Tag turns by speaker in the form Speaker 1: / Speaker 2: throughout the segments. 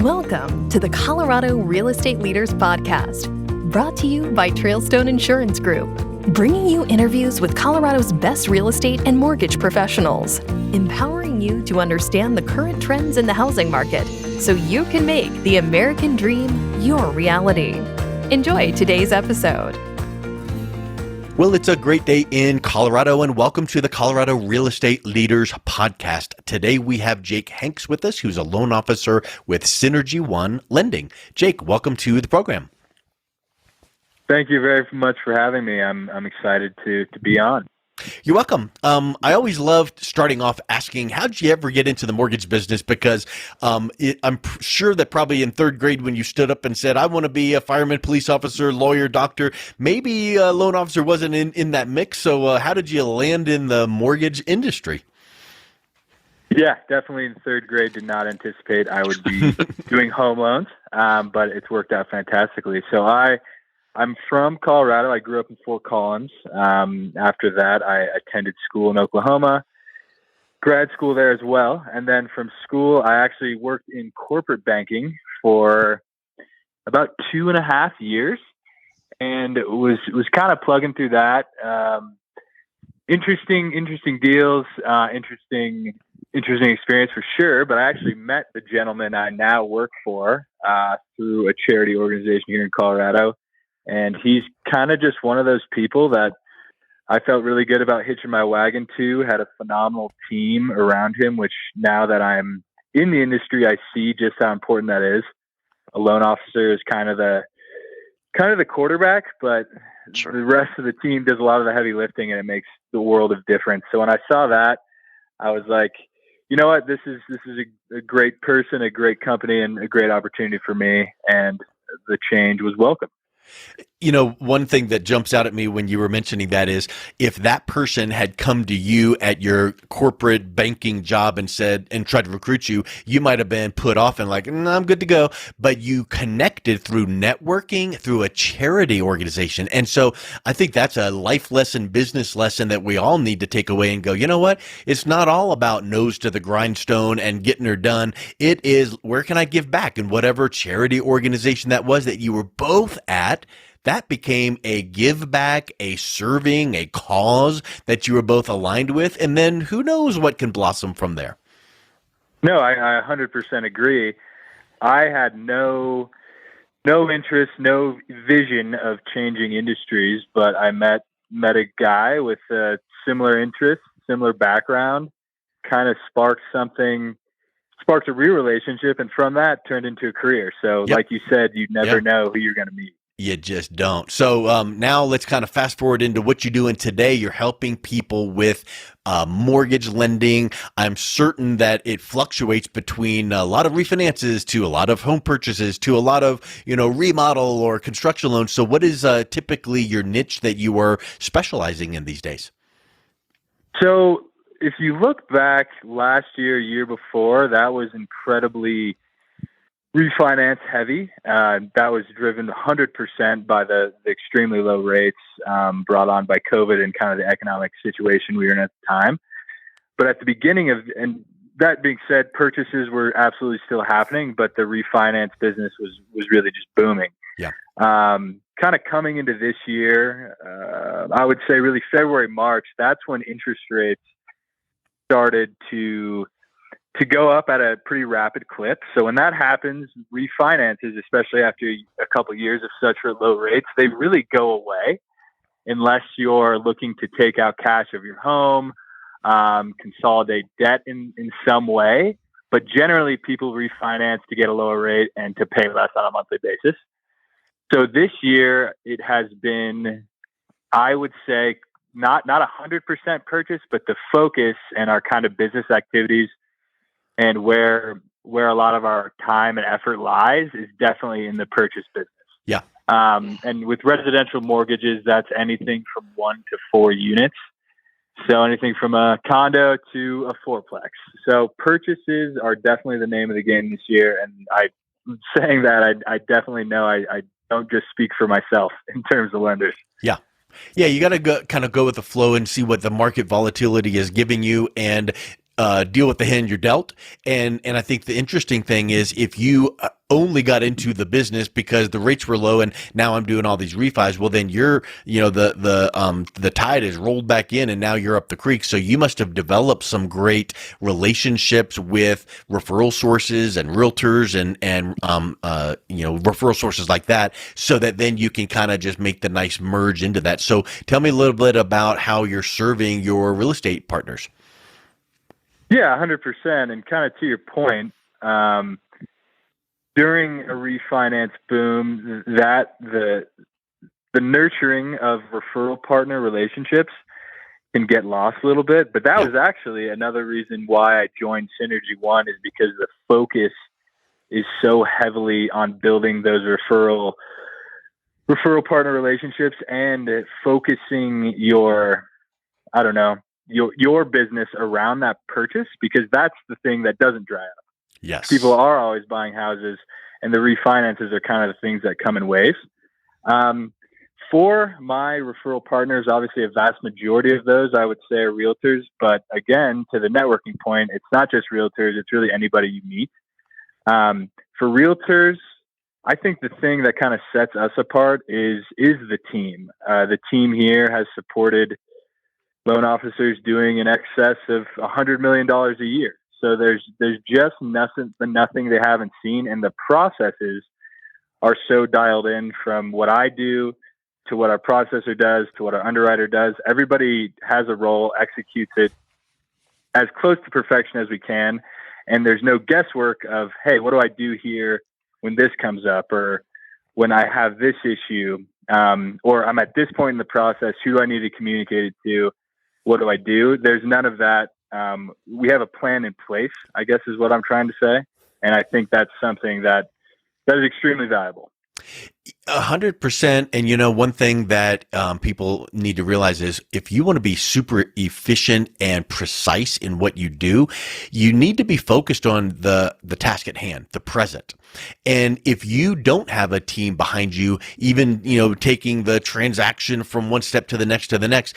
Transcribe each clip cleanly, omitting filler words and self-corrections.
Speaker 1: Welcome to the Colorado Real Estate Leaders Podcast, brought to you by Trailstone Insurance Group, bringing you interviews with Colorado's best real estate and mortgage professionals, empowering you to understand the current trends in the housing market so you can make the American dream your reality. Enjoy today's episode.
Speaker 2: Well, it's a great day in Colorado, and welcome to the Colorado Real Estate Leaders Podcast. Today, we have Jake Hanks with us, who's a loan officer with Synergy One Lending. Jake, welcome to the program.
Speaker 3: Thank you very much for having me. I'm excited to be on.
Speaker 2: You're welcome. I always loved starting off asking, how did you ever get into the mortgage business? Because I'm sure that probably in third grade when you stood up and said, I want to be a fireman, police officer, lawyer, doctor, maybe a loan officer wasn't in that mix. So how did you land in the mortgage industry?
Speaker 3: Yeah, definitely in third grade did not anticipate I would be doing home loans, but it's worked out fantastically. So I'm from Colorado. I grew up in Fort Collins. After that, I attended school in Oklahoma, grad school there as well. And then from school, I actually worked in corporate banking for about 2.5 years and was kind of plugging through that. Interesting deals, interesting experience for sure. But I actually met the gentleman I now work for through a charity organization here in Colorado. And he's kind of just one of those people that I felt really good about hitching my wagon to, had a phenomenal team around him, which now that I'm in the industry, I see just how important that is. A loan officer is kind of the quarterback, but
Speaker 2: Sure.
Speaker 3: The rest of the team does a lot of the heavy lifting, and it makes the world of difference. So when I saw that, I was like, you know what, this is a great person, a great company, and a great opportunity for me. And the change was welcome.
Speaker 2: You know, one thing that jumps out at me when you were mentioning that is if that person had come to you at your corporate banking job and tried to recruit you, you might have been put off and like, no, I'm good to go. But you connected through networking, through a charity organization. And so I think that's a life lesson, business lesson that we all need to take away and go, you know what? It's not all about nose to the grindstone and getting her done. It is, where can I give back? And whatever charity organization that was that you were both at, that became a give back, a serving, a cause that you were both aligned with. And then who knows what can blossom from there.
Speaker 3: No, I 100% agree. I had no interest, no vision of changing industries, but I met a guy with a similar interest, similar background, kind of sparked a real relationship. And from that turned into a career. So Like you said, you never know who you're going to meet.
Speaker 2: You just don't. So now let's kind of fast forward into what you're doing today. You're helping people with mortgage lending. I'm certain that it fluctuates between a lot of refinances to a lot of home purchases to a lot of, remodel or construction loans. So what is typically your niche that you are specializing in these days?
Speaker 3: So if you look back last year before, that was incredibly refinance heavy. That was driven 100% by the extremely low rates brought on by COVID and kind of the economic situation we were in at the time. But at the beginning and that being said, purchases were absolutely still happening, but the refinance business was really just booming.
Speaker 2: Yeah.
Speaker 3: Kind of coming into this year, I would say really February, March, that's when interest rates started to go up at a pretty rapid clip. So when that happens, refinances, especially after a couple of years of such low rates, they really go away unless you're looking to take out cash of your home, consolidate debt in some way. But generally, people refinance to get a lower rate and to pay less on a monthly basis. So this year, it has been, I would say, not 100% purchase, but the focus and our kind of business activities and where a lot of our time and effort lies is definitely in the purchase business.
Speaker 2: Yeah.
Speaker 3: And with residential mortgages, that's anything from 1 to 4 units. So anything from a condo to a fourplex. So purchases are definitely the name of the game this year. And saying that, I definitely know I don't just speak for myself in terms of lenders.
Speaker 2: Yeah. Yeah, you got to kind of go with the flow and see what the market volatility is giving you. And deal with the hand you're dealt. And I think the interesting thing is if you only got into the business because the rates were low and now I'm doing all these refis, well then the tide is rolled back in and now you're up the creek. So you must have developed some great relationships with referral sources and realtors and referral sources like that, so that then you can kind of just make the nice merge into that. So tell me a little bit about how you're serving your real estate partners.
Speaker 3: Yeah, 100%. And kind of to your point, during a refinance boom, that the nurturing of referral partner relationships can get lost a little bit. But that was actually another reason why I joined Synergy One, is because the focus is so heavily on building those referral partner relationships and focusing your business around that purchase, because that's the thing that doesn't dry up.
Speaker 2: Yes.
Speaker 3: People are always buying houses, and the refinances are kind of the things that come in waves. For my referral partners, obviously a vast majority of those I would say are realtors. But again, to the networking point, it's not just realtors, it's really anybody you meet. For realtors, I think the thing that kind of sets us apart is the team. The team here has supported loan officers doing in excess of $100 million a year. So there's just nothing they haven't seen, and the processes are so dialed in, from what I do to what our processor does to what our underwriter does. Everybody has a role, executes it as close to perfection as we can, and there's no guesswork of, hey, what do I do here when this comes up, or when I have this issue, or I'm at this point in the process, who do I need to communicate it to? What do I do? There's none of that. We have a plan in place, I guess is what I'm trying to say. And I think that's something that is extremely valuable.
Speaker 2: 100%. And one thing that people need to realize is, if you want to be super efficient and precise in what you do, you need to be focused on the task at hand, the present. And if you don't have a team behind you, even, taking the transaction from one step to the next,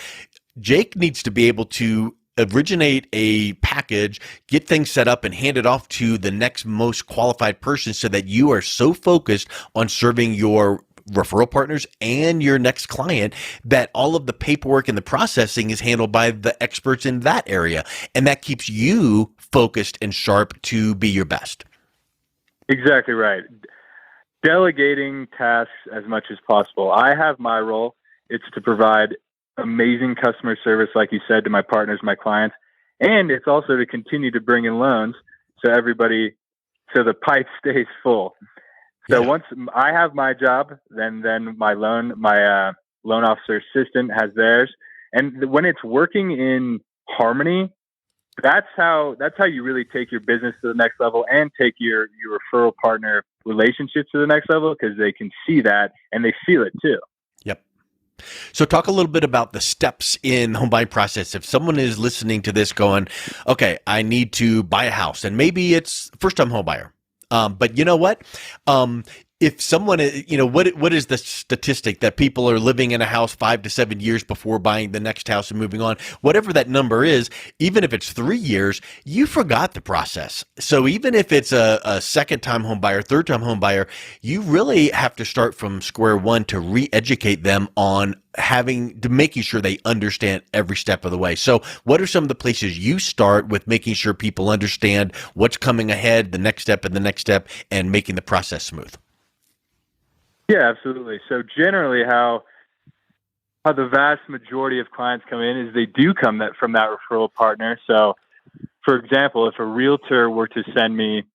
Speaker 2: Jake needs to be able to originate a package, get things set up, and hand it off to the next most qualified person, so that you are so focused on serving your referral partners and your next client that all of the paperwork and the processing is handled by the experts in that area. And that keeps you focused and sharp to be your best.
Speaker 3: Exactly right. Delegating tasks as much as possible. I have my role. It's to provide amazing customer service, like you said, to my partners, my clients, and it's also to continue to bring in loans so the pipe stays full. So once I have my job, then my loan officer assistant has theirs, and when it's working in harmony, that's how you really take your business to the next level and take your referral partner relationships to the next level, because they can see that and they feel it too.
Speaker 2: Yep. So talk a little bit about the steps in the home buying process. If someone is listening to this going, okay, I need to buy a house, and maybe it's first time home buyer. But you know what? If someone, what is the statistic that people are living in a house 5 to 7 years before buying the next house and moving on? Whatever that number is, even if it's 3 years, you forgot the process. So even if it's a second time home buyer, third time home buyer, you really have to start from square one to re-educate them on making sure they understand every step of the way. So what are some of the places you start with making sure people understand what's coming ahead, the next step and the next step, and making the process smooth?
Speaker 3: Yeah, absolutely. So generally how the vast majority of clients come in is they do come from that referral partner. So for example, if a realtor were to send me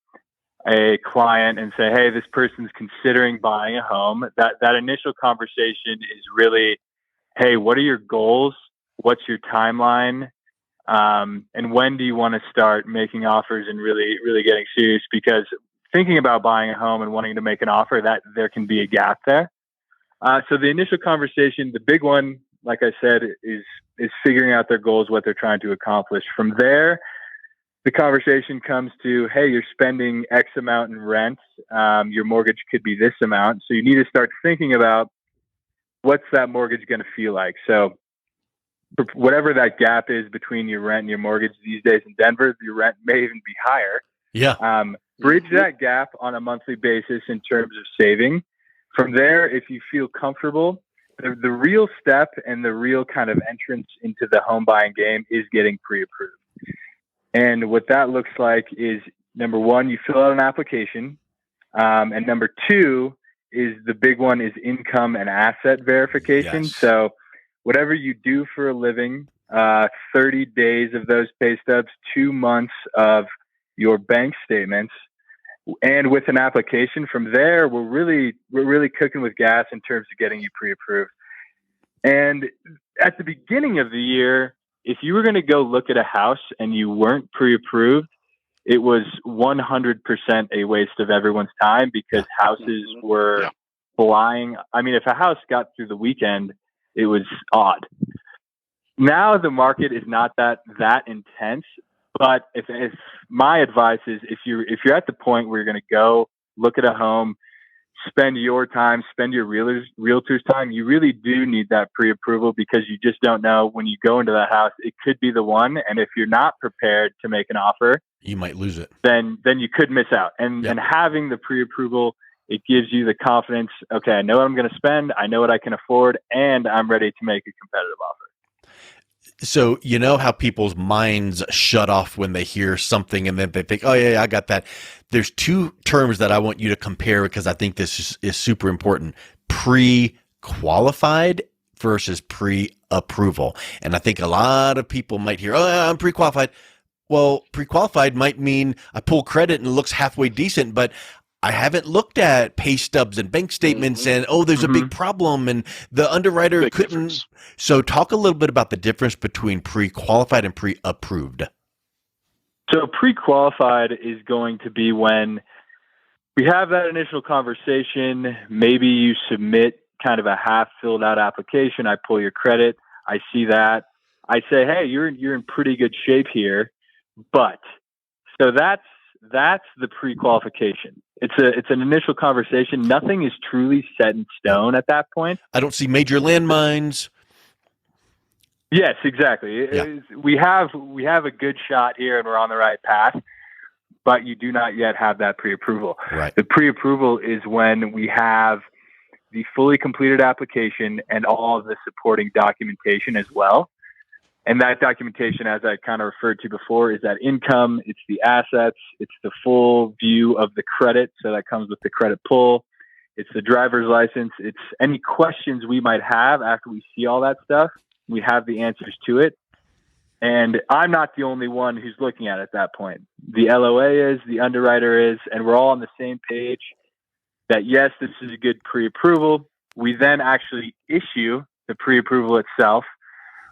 Speaker 3: a client and say, hey, this person's considering buying a home, that initial conversation is really, hey, what are your goals? What's your timeline? And when do you want to start making offers and really, really getting serious? Because thinking about buying a home and wanting to make an offer, that there can be a gap there. So the initial conversation, the big one, like I said, is figuring out their goals, what they're trying to accomplish. From there, the conversation comes to, hey, you're spending X amount in rent. Your mortgage could be this amount. So you need to start thinking about, what's that mortgage going to feel like? So whatever that gap is between your rent and your mortgage these days in Denver, your rent may even be higher.
Speaker 2: Yeah.
Speaker 3: Bridge that gap on a monthly basis in terms of saving. From there, if you feel comfortable, the real step and the real kind of entrance into the home buying game is getting pre-approved. And what that looks like is, number one, you fill out an application. And number two is the big one is income and asset verification.
Speaker 2: Yes.
Speaker 3: So whatever you do for a living, 30 days of those pay stubs, 2 months of your bank statements, and with an application from there, we're really cooking with gas in terms of getting you pre-approved. And at the beginning of the year, if you were going to go look at a house and you weren't pre-approved, it was 100% a waste of everyone's time because houses were flying. I mean, if a house got through the weekend, it was odd. Now the market is not that intense, but if my advice is if you're at the point where you're going to go look at a home, spend your time, spend your realtor's time, you really do need that pre-approval because you just don't know when you go into that house, it could be the one. And if you're not prepared to make an offer,
Speaker 2: you might lose it.
Speaker 3: Then you could miss out. And having the pre-approval, it gives you the confidence. Okay, I know what I'm going to spend. I know what I can afford, and I'm ready to make a competitive offer.
Speaker 2: So you know how people's minds shut off when they hear something and then they think, oh, yeah, I got that. There's two terms that I want you to compare because I think this is super important. Pre-qualified versus pre-approval. And I think a lot of people might hear, oh, I'm pre-qualified. Well, pre-qualified might mean I pull credit and it looks halfway decent, but I haven't looked at pay stubs and bank statements and, there's a big problem and the underwriter
Speaker 4: big
Speaker 2: couldn't.
Speaker 4: Difference.
Speaker 2: So talk a little bit about the difference between pre-qualified and pre-approved.
Speaker 3: So pre-qualified is going to be when we have that initial conversation. Maybe you submit kind of a half filled out application. I pull your credit. I see that. I say, hey, you're in pretty good shape here. But so that's the pre-qualification. It's an initial conversation. Nothing is truly set in stone at that point.
Speaker 2: I don't see major landmines.
Speaker 3: Yes, exactly. We have a good shot here and we're on the right path, but you do not yet have that pre-approval.
Speaker 2: Right.
Speaker 3: The pre-approval is when we have the fully completed application and all of the supporting documentation as well. And that documentation, as I kind of referred to before, is that income, it's the assets, it's the full view of the credit. So that comes with the credit pull. It's the driver's license. It's any questions we might have after we see all that stuff. We have the answers to it. And I'm not the only one who's looking at it at that point. The LOA is, the underwriter is, and we're all on the same page that, yes, this is a good pre-approval. We then actually issue the pre-approval itself,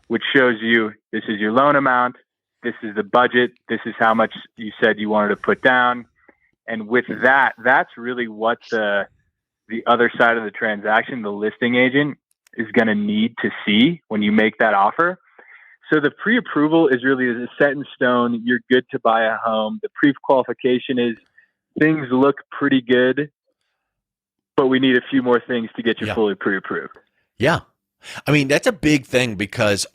Speaker 3: which shows you this is your loan amount, this is the budget, this is how much you said you wanted to put down. And with that, that's really what the other side of the transaction, the listing agent, is going to need to see when you make that offer. So the pre-approval is really set in stone. You're good to buy a home. The pre-qualification is things look pretty good, but we need a few more things to get you fully pre-approved.
Speaker 2: Yeah. I mean, that's a big thing because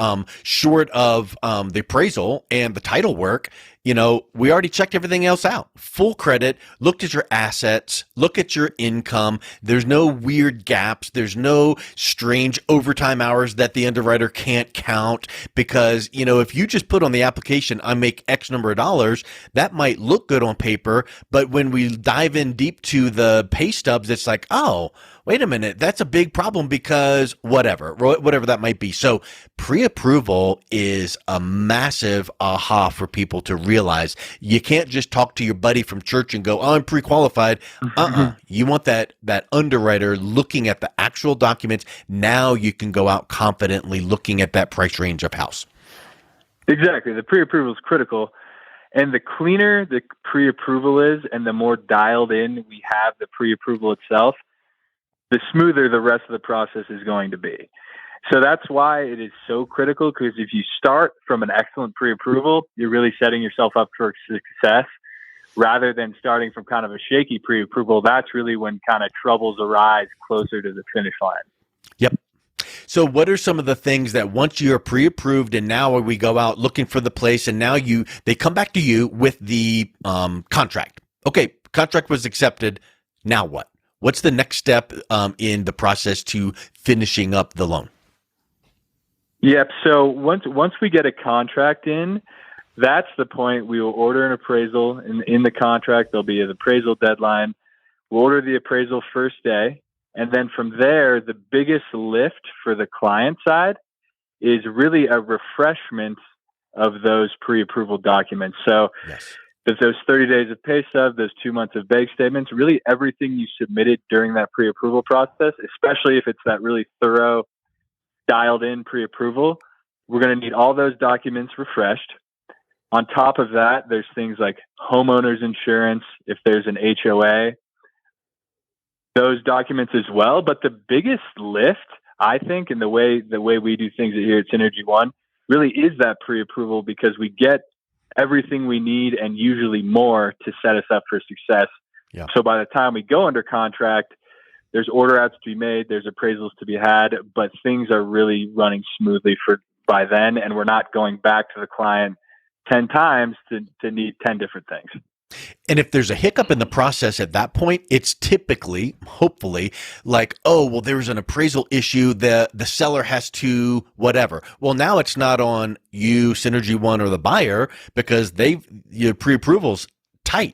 Speaker 2: short of the appraisal and the title work, we already checked everything else out. Full credit, looked at your assets, look at your income. There's no weird gaps. There's no strange overtime hours that the underwriter can't count because, if you just put on the application, I make X number of dollars, that might look good on paper. But when we dive in deep to the pay stubs, it's like, oh, wait a minute, that's a big problem because whatever that might be. So pre-approval is a massive aha for people to realize. You can't just talk to your buddy from church and go, oh, I'm pre-qualified. You want that underwriter looking at the actual documents. Now you can go out confidently looking at that price range of house.
Speaker 3: Exactly. The pre-approval is critical. And the cleaner the pre-approval is and the more dialed in we have the pre-approval itself, the smoother the rest of the process is going to be. So that's why it is so critical, because if you start from an excellent pre-approval, you're really setting yourself up for success rather than starting from kind of a shaky pre-approval. That's really when kind of troubles arise closer to the finish line.
Speaker 2: Yep. So So what are some of the things that once you're pre-approved and now we go out looking for the place and now they come back to you with the contract? Okay, contract was accepted. Now what? What's the next step in the process to finishing up the loan?
Speaker 3: Yep. So once we get a contract in, that's the point we will order an appraisal. In the contract, there'll be an appraisal deadline. We'll order the appraisal first day. And then from there, the biggest lift for the client side is really a refreshment of those pre-approval documents. So if those 30 days of pay stub, those 2 months of bank statements, really everything you submitted during that pre-approval process, especially if it's that really thorough, dialed in pre-approval, we're going to need all those documents refreshed. On top of that, there's things like homeowners insurance, if there's an HOA, those documents as well. But the biggest lift, I think, in the way we do things here at Synergy One really is that pre-approval, because we get everything we need and usually more to set us up for success.
Speaker 2: Yeah.
Speaker 3: So by the time we go under contract, there's order outs to be made, there's appraisals to be had, but things are really running smoothly by then, and we're not going back to the client 10 times to need 10 different things.
Speaker 2: And if there's a hiccup in the process at that point, it's typically, hopefully, like, oh, well, there's an appraisal issue. The seller has to whatever. Well, now it's not on you, Synergy One, or the buyer, because your pre-approval's tight.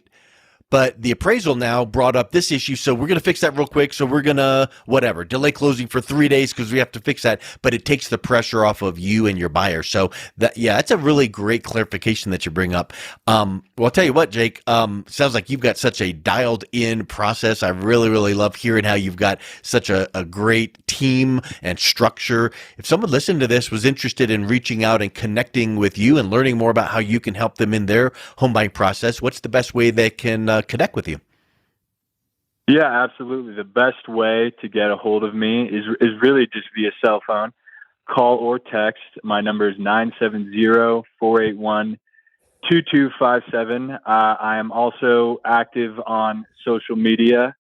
Speaker 2: But the appraisal now brought up this issue, so we're going to fix that real quick. So we're going to, delay closing for 3 days because we have to fix that. But it takes the pressure off of you and your buyer. So that's a really great clarification that you bring up. Well, I'll tell you what, Jake, sounds like you've got such a dialed in process. I really, really love hearing how you've got such a great team and structure. If someone listening to this was interested in reaching out and connecting with you and learning more about how you can help them in their home buying process, what's the best way they can connect with you?
Speaker 3: Yeah, absolutely. The best way to get a hold of me is really just via cell phone, call or text. My number is 970-481-2257. I am also active on social media,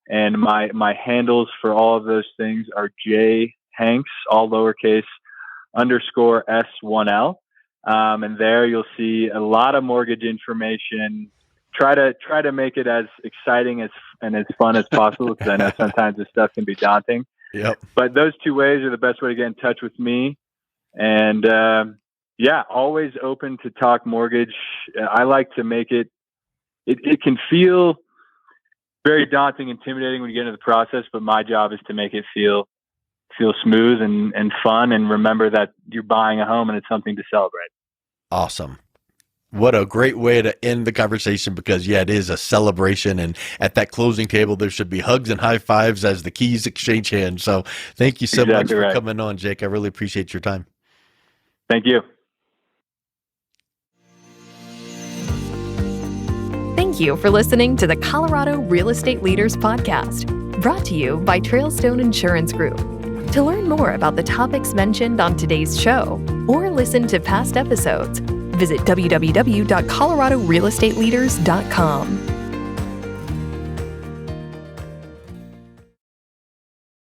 Speaker 3: and my handles for all of those things are jhanks, all lowercase, _S1L. And there you'll see a lot of mortgage information. Try to make it as exciting and as fun as possible, because I know sometimes this stuff can be daunting.
Speaker 2: Yep.
Speaker 3: But those two ways are the best way to get in touch with me. And always open to talk mortgage. I like to make it can feel very daunting, intimidating when you get into the process, but my job is to make it feel smooth and fun, and remember that you're buying a home and it's something to celebrate.
Speaker 2: Awesome. What a great way to end the conversation, because it is a celebration, and at that closing table there should be hugs and high fives as the keys exchange hands. So thank you so much for coming on, Jake. I really appreciate your time.
Speaker 3: Thank you.
Speaker 1: Thank you for listening to the Colorado Real Estate Leaders Podcast, brought to you by Trailstone Insurance Group. To learn more about the topics mentioned on today's show or listen to past episodes, visit www.coloradorealestateleaders.com.